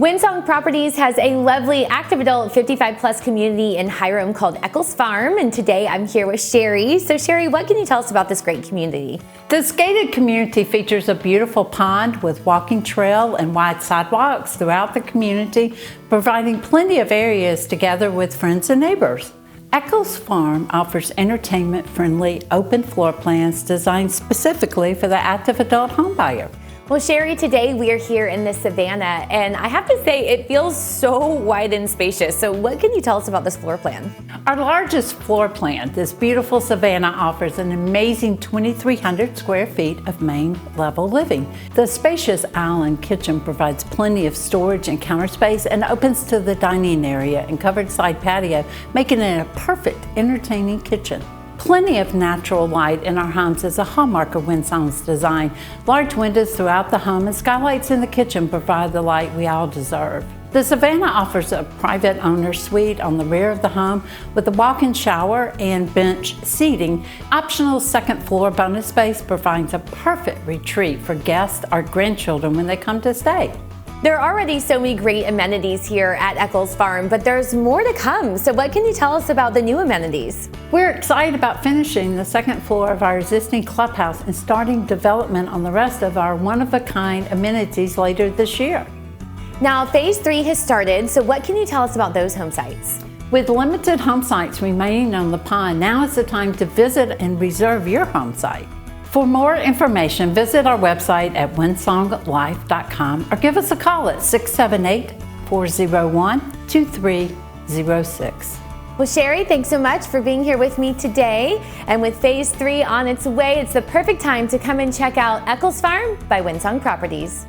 Windsong Properties has a lovely active adult 55 plus community in Hiram called Echols Farm, and today I'm here with Sherry. So Sherry, what can you tell us about this great community? This gated community features a beautiful pond with walking trail and wide sidewalks throughout the community, providing plenty of areas to gather with friends and neighbors. Echols Farm offers entertainment-friendly open floor plans designed specifically for the active adult homebuyer. Well, Sherry, today we are here in the Savannah, and I have to say it feels so wide and spacious. So what can you tell us about this floor plan? Our largest floor plan, this beautiful Savannah, offers an amazing 2,300 square feet of main level living. The spacious island kitchen provides plenty of storage and counter space and opens to the dining area and covered side patio, making it a perfect entertaining kitchen. Plenty of natural light in our homes is a hallmark of Windsong's design. Large windows throughout the home and skylights in the kitchen provide the light we all deserve. The Savannah offers a private owner suite on the rear of the home with a walk-in shower and bench seating. Optional second floor bonus space provides a perfect retreat for guests or grandchildren when they come to stay. There are already so many great amenities here at Echols Farm, but there's more to come. So what can you tell us about the new amenities? We're excited about finishing the second floor of our existing clubhouse and starting development on the rest of our one-of-a-kind amenities later this year. Now, phase 3 has started, so what can you tell us about those home sites? With limited home sites remaining on the pond, now is the time to visit and reserve your home site. For more information, visit our website at windsonglife.com or give us a call at 678-401-2306. Well, Sherry, thanks so much for being here with me today. And with phase 3 on its way, it's the perfect time to come and check out Echols Farm by Windsong Properties.